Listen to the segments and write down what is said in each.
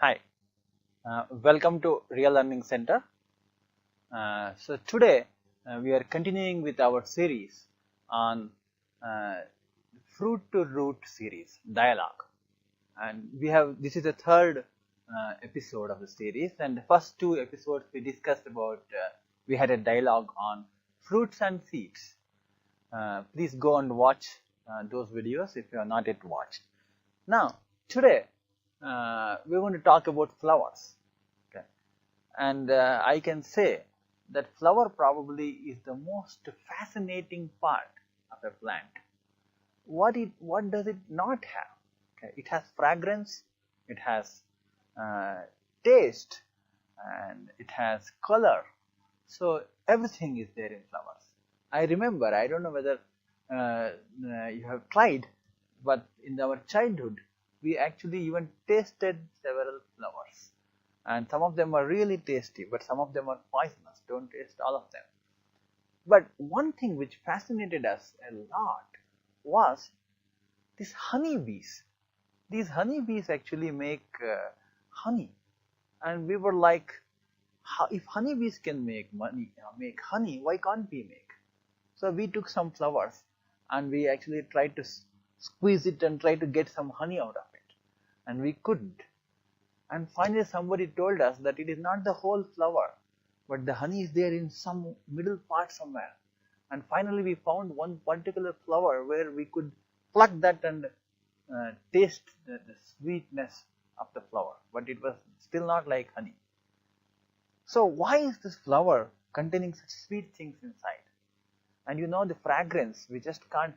Hi, welcome to Real Learning Center. So today we are continuing with our series on fruit to root series dialogue, and this is the third episode of the series. And the first two episodes we discussed about we had a dialogue on fruits and seeds. Please go and watch those videos if you have not yet watched. Now today we're going to talk about flowers. Okay, and I can say that flower probably is the most fascinating part of a plant. What does it not have? Okay, it has fragrance, it has uh, taste, and it has color. So everything is there in flowers. I remember, I don't know whether you have tried, but in our childhood we actually even tasted several flowers, and some of them are really tasty, but some of them are poisonous. Don't taste all of them. But one thing which fascinated us a lot was these honeybees. These honeybees actually make honey, and we were like, if honeybees can make honey, why can't we make? So we took some flowers and we actually tried to squeeze it and try to get some honey out of it, and we couldn't. And finally somebody told us that it is not the whole flower, but the honey is there in some middle part somewhere. And finally we found one particular flower where we could pluck that and taste the sweetness of the flower, but it was still not like honey. So why is this flower containing such sweet things inside? And you know, the fragrance, we just can't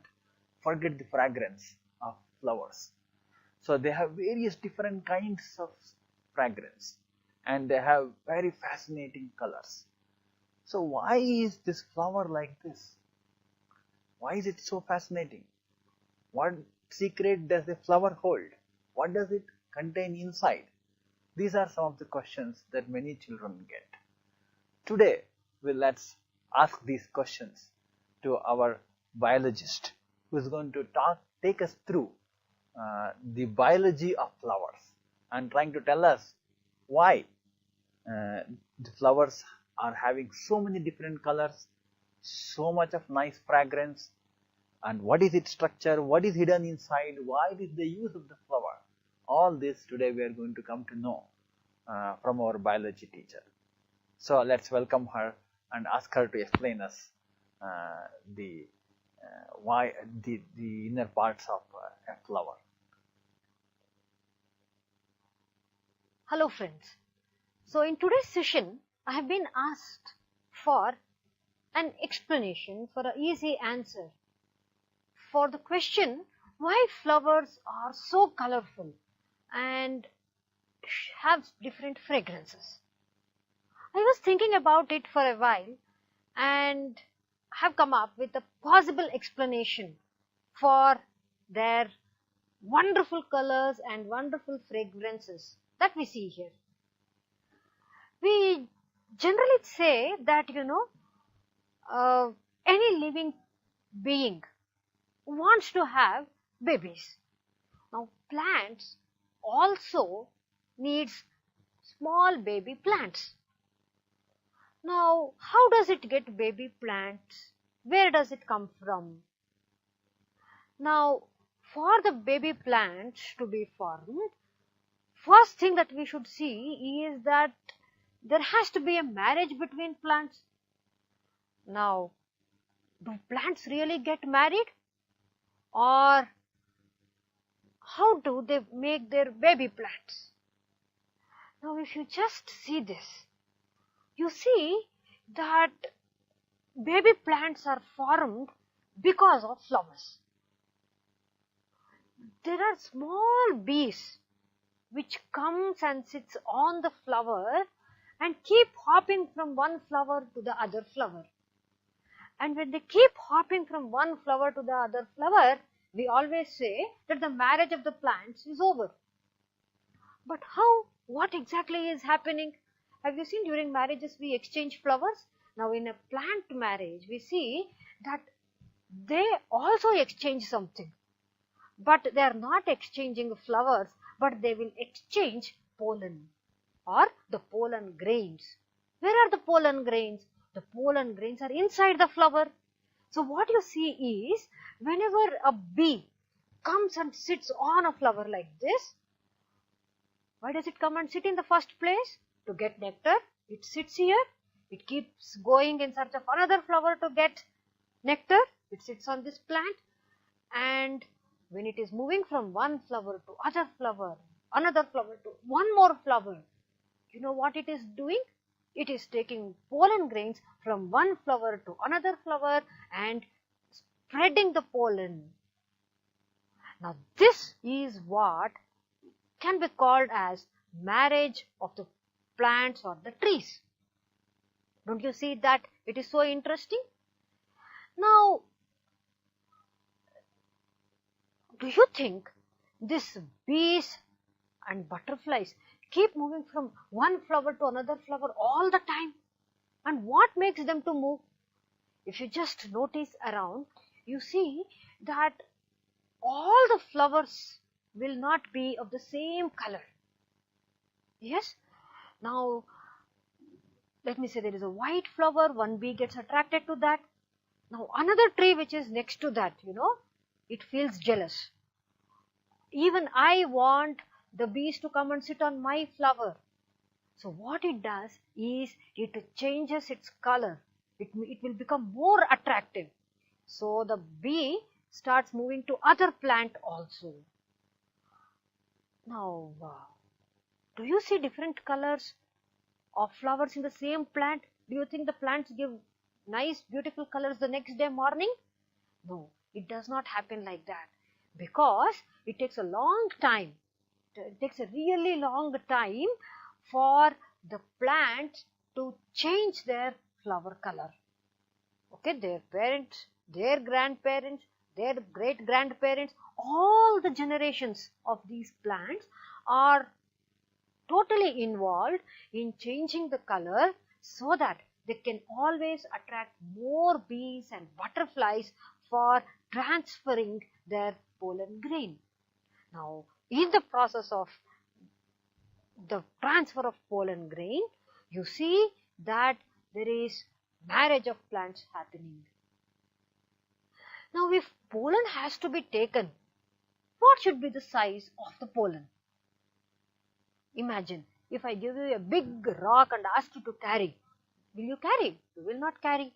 forget the fragrance of flowers. So they have various different kinds of fragrance, and they have very fascinating colors. So why is this flower like this? Why is it so fascinating? What secret does the flower hold? What does it contain inside? These are some of the questions that many children get. Today, let's ask these questions to our biologist, who is going to take us through the biology of flowers and trying to tell us why the flowers are having so many different colors, so much of nice fragrance, and what is its structure, what is hidden inside, why is the use of the flower. All this today we are going to come to know from our biology teacher. So let's welcome her and ask her to explain us the why the inner parts of a flower. Hello friends. So in today's session, I have been asked for an explanation, for an easy answer for the question why flowers are so colorful and have different fragrances. I was thinking about it for a while and have come up with a possible explanation for their wonderful colors and wonderful fragrances that we see here. We generally say that any living being wants to have babies. Now plants also needs small baby plants. Now how does it get baby plants? Where does it come from? Now for the baby plants to be formed, first thing that we should see is that there has to be a marriage between plants. Now, do plants really get married? Or how do they make their baby plants? Now, if you just see this, you see that baby plants are formed because of flowers. There are small bees which comes and sits on the flower and keep hopping from one flower to the other flower. And when they keep hopping from one flower to the other flower, we always say that the marriage of the plants is over. But how? What exactly is happening? Have you seen during marriages we exchange flowers? Now in a plant marriage, we see that they also exchange something. But they are not exchanging flowers, but they will exchange pollen or the pollen grains. Where are the pollen grains? The pollen grains are inside the flower. So what you see is, whenever a bee comes and sits on a flower like this, why does it come and sit in the first place? To get nectar. It sits here. It keeps going in search of another flower to get nectar. It sits on this plant, and when it is moving from one flower to other flower, another flower to one more flower, you know what it is doing? It is taking pollen grains from one flower to another flower and spreading the pollen. Now this is what can be called as marriage of the plants or the trees. Don't you see that it is so interesting? Now, do you think these bees and butterflies keep moving from one flower to another flower all the time? And what makes them to move? If you just notice around, you see that all the flowers will not be of the same color. Yes? Now, let me say there is a white flower, one bee gets attracted to that. Now, another tree which is next to that, it feels jealous. Even I want the bees to come and sit on my flower. So what it does is it changes its color. It will become more attractive. So the bee starts moving to other plant also. Now, do you see different colors of flowers in the same plant? Do you think the plants give nice, beautiful colors the next day morning? No, it does not happen like that, because it takes a long time. It takes a really long time for the plants to change their flower color. Okay, their parents, their grandparents, their great grandparents, all the generations of these plants are totally involved in changing the color so that they can always attract more bees and butterflies for transferring their pollen grain. Now, in the process of the transfer of pollen grain, you see that there is marriage of plants happening. Now, if pollen has to be taken, what should be the size of the pollen? Imagine, if I give you a big rock and ask you to carry, will you carry? You will not carry.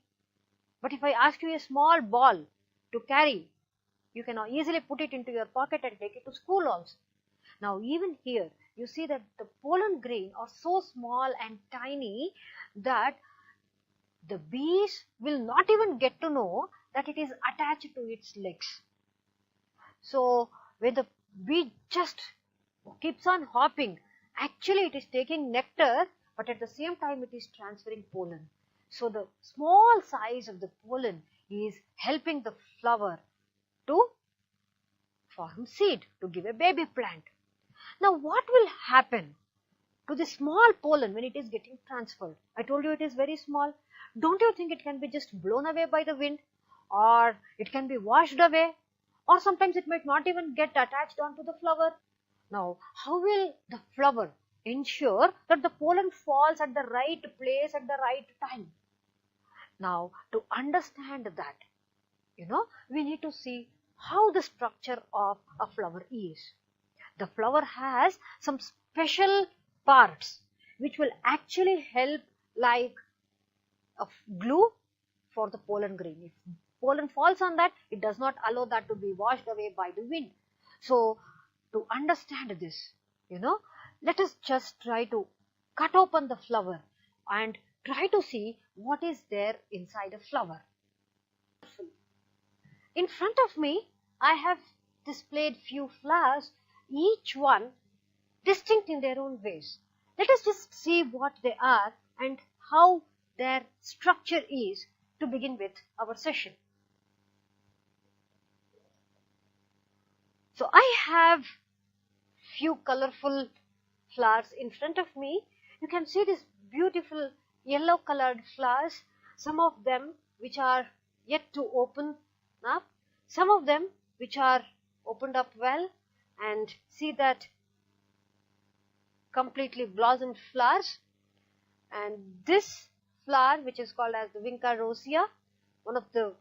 But if I ask you a small ball to carry, you can easily put it into your pocket and take it to school also. Now, even here, you see that the pollen grain are so small and tiny that the bees will not even get to know that it is attached to its legs. So, when the bee just keeps on hopping, actually it is taking nectar, but at the same time it is transferring pollen. So, the small size of the pollen is helping the flower to form seed, to give a baby plant. Now, what will happen to the small pollen when it is getting transferred? I told you it is very small. Don't you think it can be just blown away by the wind, or it can be washed away, or sometimes it might not even get attached onto the flower? Now, how will the flower ensure that the pollen falls at the right place at the right time? Now, to understand that, we need to see how the structure of a flower is. The flower has some special parts which will actually help like a glue for the pollen grain. If pollen falls on that, it does not allow that to be washed away by the wind. So, to understand this, let us just try to cut open the flower and try to see what is there inside a flower. In front of me, I have displayed few flowers, each one distinct in their own ways. Let us just see what they are and how their structure is to begin with our session. So I have few colorful flowers in front of me. You can see these beautiful yellow colored flowers, some of them which are yet to open up, some of them which are opened up well, and see that completely blossomed flowers. And this flower, which is called as the Vinca rosea, one of the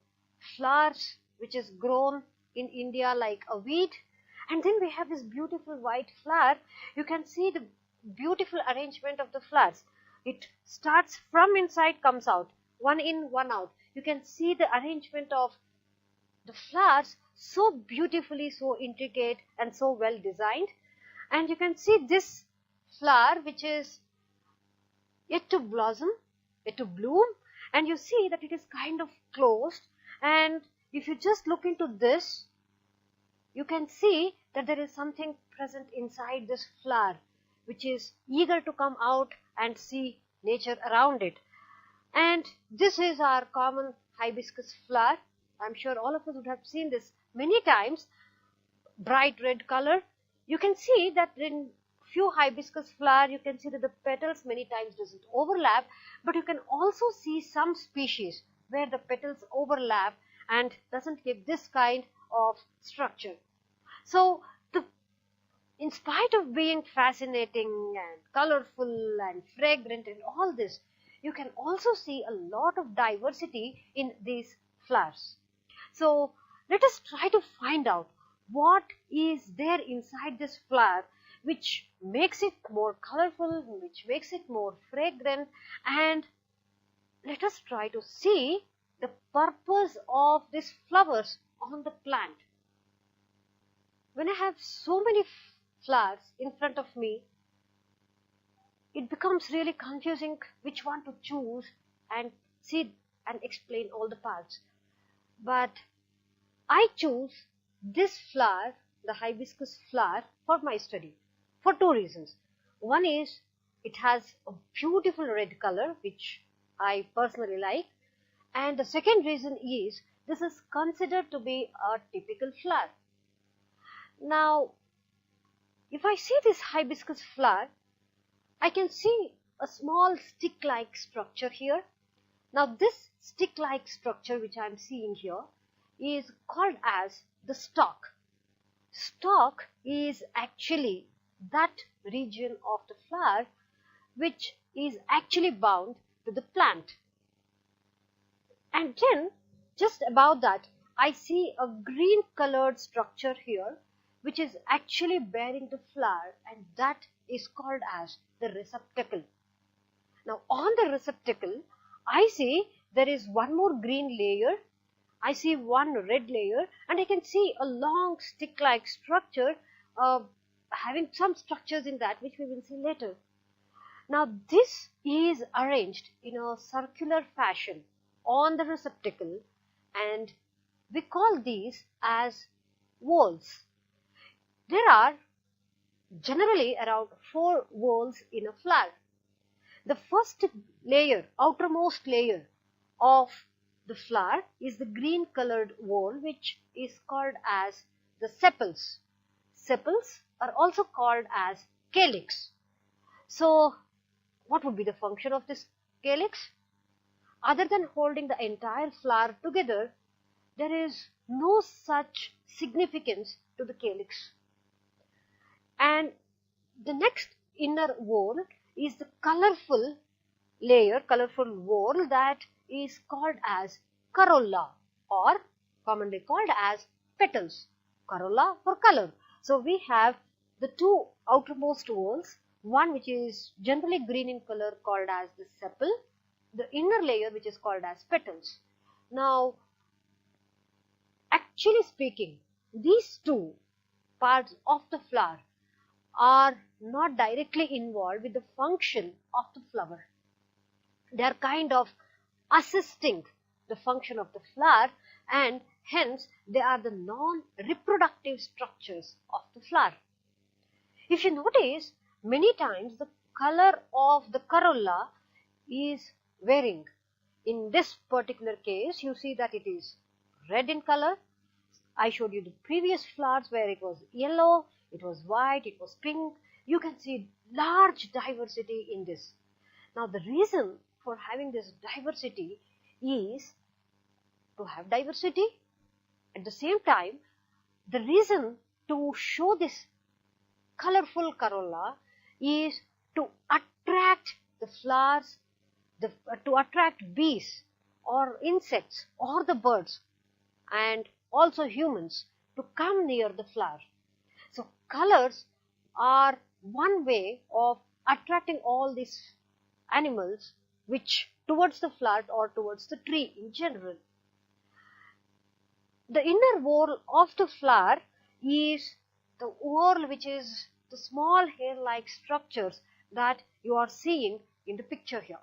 flowers which is grown in India like a weed. And then we have this beautiful white flower. You can see the beautiful arrangement of the flowers. It starts from inside, comes out, one in, one out. You can see the arrangement of the flowers so beautifully, so intricate and so well designed. And you can see this flower which is yet to blossom, yet to bloom, and you see that it is kind of closed. And if you just look into this, you can see that there is something present inside this flower which is eager to come out and see nature around it. And this is our common hibiscus flower. I'm sure all of us would have seen this many times. Bright red color. You can see that in few hibiscus flower, you can see that the petals many times doesn't overlap, but you can also see some species where the petals overlap and doesn't give this kind of structure. So in spite of being fascinating and colorful and fragrant and all this, you can also see a lot of diversity in these flowers. So let us try to find out what is there inside this flower which makes it more colorful, which makes it more fragrant, and let us try to see the purpose of these flowers on the plant. When I have so many flowers in front of me, it becomes really confusing which one to choose and see and explain all the parts. But I choose this flower, the hibiscus flower, for my study for two reasons. One is it has a beautiful red color which I personally like, and the second reason is this is considered to be a typical flower. Now, if I see this hibiscus flower, I can see a small stick-like structure here. Now, this stick-like structure which I am seeing here is called as the stalk. Stalk is actually that region of the flower which is actually bound to the plant. And then just above that, I see a green colored structure here which is actually bearing the flower, and that is called as the receptacle. Now on the receptacle, I see there is one more green layer, I see one red layer, and I can see a long stick-like structure having some structures in that which we will see later. Now this is arranged in a circular fashion on the receptacle, and we call these as whorls. There are generally around 4 whorls in a flower. The first layer, outermost layer of the flower is the green colored whorl which is called as the sepals. Sepals are also called as calyx. So what would be the function of this calyx? Other than holding the entire flower together, there is no such significance to the calyx. And the next inner whorl is the colorful layer, colorful whorl that is called as corolla, or commonly called as petals. Corolla for color. So we have the two outermost whorls, one which is generally green in color called as the sepal, the inner layer which is called as petals. Now, actually speaking, these two parts of the flower are not directly involved with the function of the flower. They are kind of assisting the function of the flower, and hence they are the non-reproductive structures of the flower. If you notice, many times the color of the corolla is varying. In this particular case, you see that it is red in color. I showed you the previous flowers where it was yellow, it was white, it was pink. You can see large diversity in this. Now the reason for having this diversity is to have diversity. At the same time, the reason to show this colorful corolla is to attract the flowers, to attract bees or insects or the birds and also humans to come near the flower. So colors are one way of attracting all these animals which towards the flower or towards the tree in general. The inner whorl of the flower is the whorl which is the small hair-like structures that you are seeing in the picture here.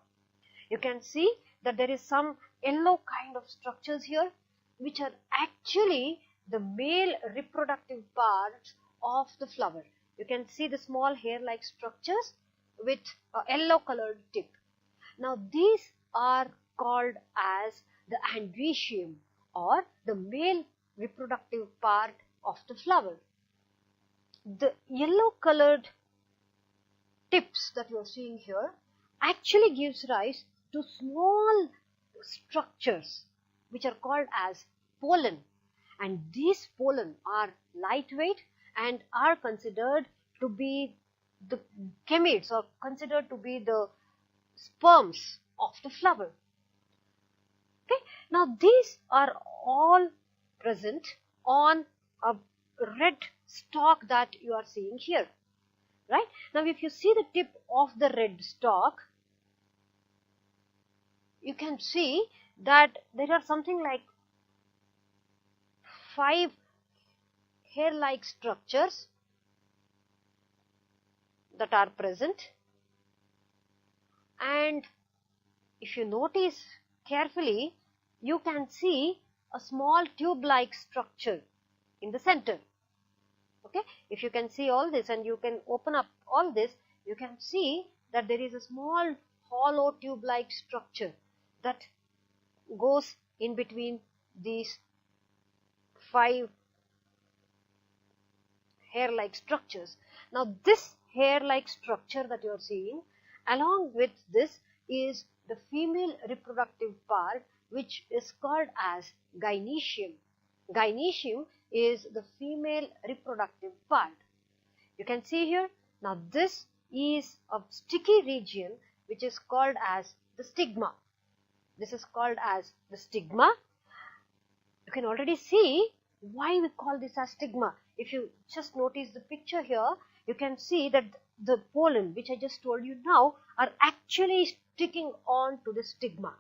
You can see that there is some yellow kind of structures here which are actually the male reproductive parts of the flower. You can see the small hair-like structures with a yellow colored tip. Now these are called as the androecium or the male reproductive part of the flower. The yellow colored tips that you are seeing here actually gives rise to small structures which are called as pollen, and these pollen are lightweight and are considered to be the gametes or considered to be the sperms of the flower. Okay, now these are all present on a red stalk that you are seeing here, right? Now if you see the tip of the red stalk, you can see that there are something like 5 hair-like structures that are present, and if you notice carefully, you can see a small tube-like structure in the center. Okay, if you can see all this and you can open up all this, you can see that there is a small hollow tube-like structure that goes in between these 5 hair-like structures. Now this hair-like structure that you are seeing, along with this is the female reproductive part which is called as gynecium. Gynecium is the female reproductive part. You can see here, now this is a sticky region which is called as the stigma. This is called as the stigma. You can already see why we call this as stigma. If you just notice the picture here, you can see that the pollen which I just told you now are actually sticking on to the stigma.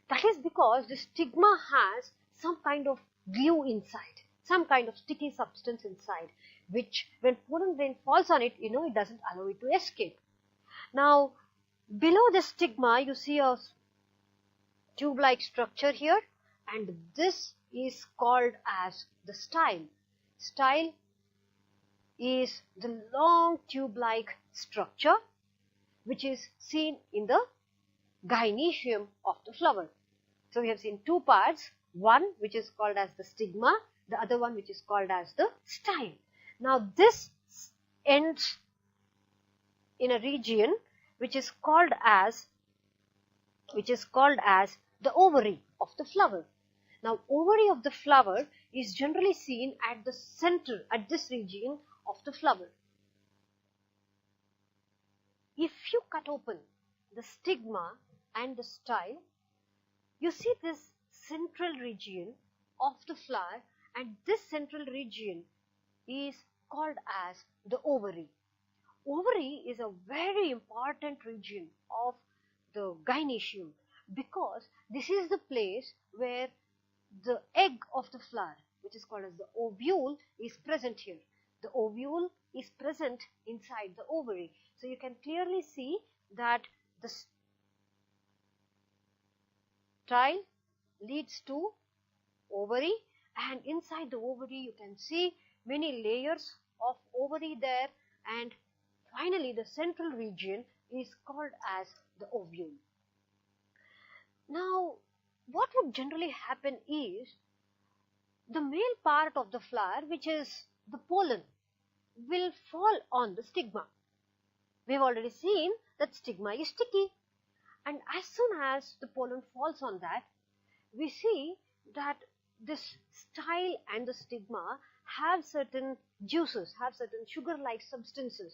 That is because the stigma has some kind of glue inside, some kind of sticky substance inside, which when pollen grain falls on it, it doesn't allow it to escape. Now below the stigma you see a tube-like structure here, and this is called as the style. Style is the long tube-like structure which is seen in the gynecium of the flower. So we have seen 2 parts, one which is called as the stigma, the other one which is called as the style. Now this ends in a region which is called as the ovary of the flower. Now ovary of the flower is generally seen at the center, at this region of the flower. If you cut open the stigma and the style, you see this central region of the flower, and this central region is called as the ovary. Ovary is a very important region of the gynecium because this is the place where the egg of the flower, which is called as the ovule, is present here. The ovule is present inside the ovary. So you can clearly see that the style leads to ovary, and inside the ovary you can see many layers of ovary there, and finally the central region is called as the ovule. Now what would generally happen is the male part of the flower, which is the pollen, will fall on the stigma. We have already seen that stigma is sticky, and as soon as the pollen falls on that, we see that this style and the stigma have certain juices, have certain sugar-like substances,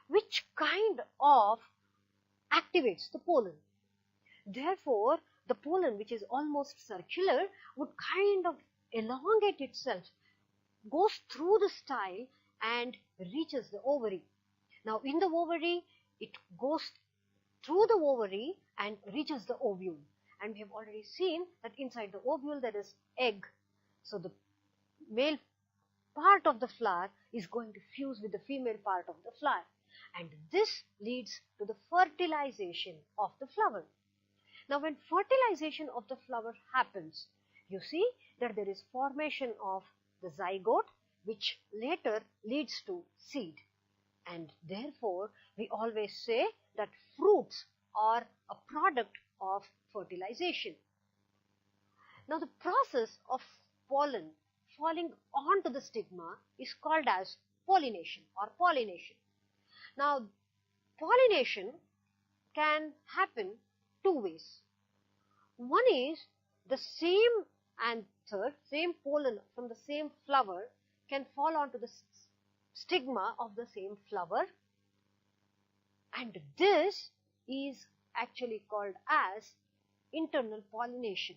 which kind of activates the pollen. Therefore, the pollen, which is almost circular, would kind of elongate itself, goes through the style and reaches the ovary. Now, in the ovary, it goes through the ovary and reaches the ovule. And we have already seen that inside the ovule there is egg. So, the male part of the flower is going to fuse with the female part of the flower. And this leads to the fertilization of the flower. Now, when fertilization of the flower happens, you see that there is formation of the zygote, which later leads to seed. And therefore, we always say that fruits are a product of fertilization. Now, the process of pollen falling onto the stigma is called as pollination or pollination. Now, pollination can happen two ways. One is the same anther, same pollen from the same flower can fall onto the stigma of the same flower, and this is actually called as internal pollination.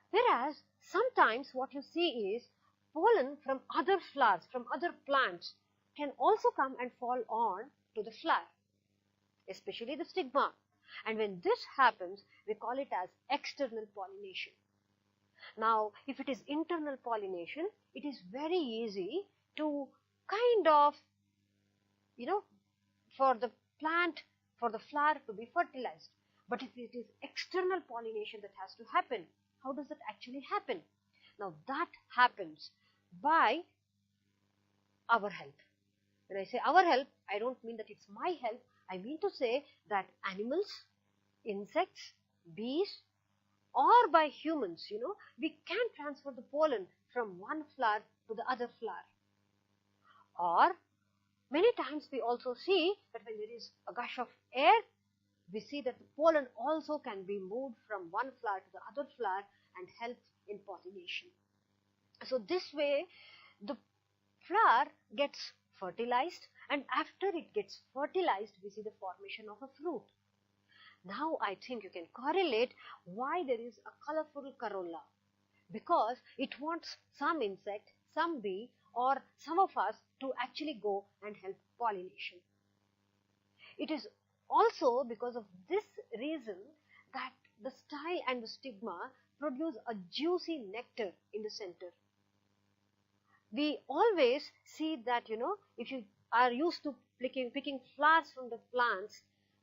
Whereas sometimes what you see is pollen from other flowers, from other plants can also come and fall on to the flower, especially the stigma. And when this happens, we call it as external pollination. Now, if it is internal pollination, it is very easy to kind of, for the plant, for the flower to be fertilized. But if it is external pollination that has to happen, how does that actually happen? Now, that happens by our help. When I say our help, I don't mean that it's my help. I mean to say that animals, insects, bees, or by humans, we can transfer the pollen from one flower to the other flower. Or many times we also see that when there is a gush of air, we see that the pollen also can be moved from one flower to the other flower and help in pollination. So this way the flower gets fertilized, and after it gets fertilized, we see the formation of a fruit. Now I think you can correlate why there is a colorful corolla, because it wants some insect, some bee, or some of us to actually go and help pollination. It is also because of this reason that the style and the stigma produce a juicy nectar in the center. We always see that, if you are used to picking flowers from the plants,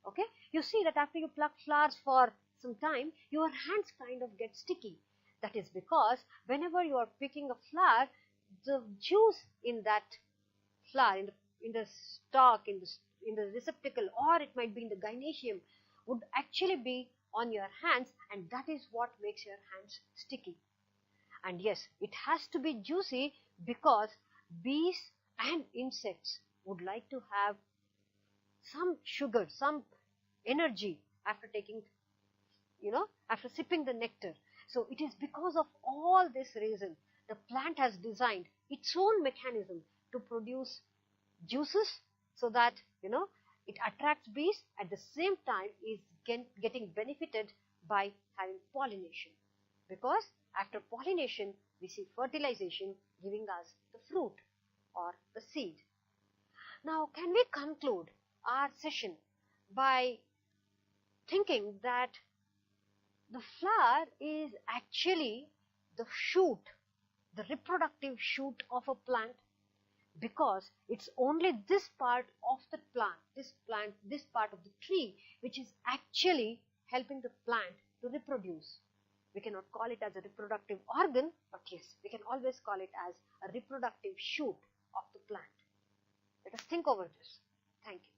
okay, you see that after you pluck flowers for some time, your hands kind of get sticky. That is because whenever you are picking a flower, the juice in that flower, in the stalk, in the receptacle, or it might be in the gynoecium, would actually be on your hands, and that is what makes your hands sticky. And yes, it has to be juicy because bees and insects would like to have some sugar, some energy after taking, after sipping the nectar. So it is because of all this reason the plant has designed its own mechanism to produce juices, so that, it attracts bees, at the same time is getting benefited by having pollination. Because after pollination, we see fertilization giving us the fruit or the seed. Now, can we conclude our session by thinking that the flower is actually the shoot, the reproductive shoot of a plant, because it's only this part of the plant, this part of the tree, which is actually helping the plant to reproduce. We cannot call it as a reproductive organ, but yes, we can always call it as a reproductive shoot of the plant. Let us think over this. Thank you.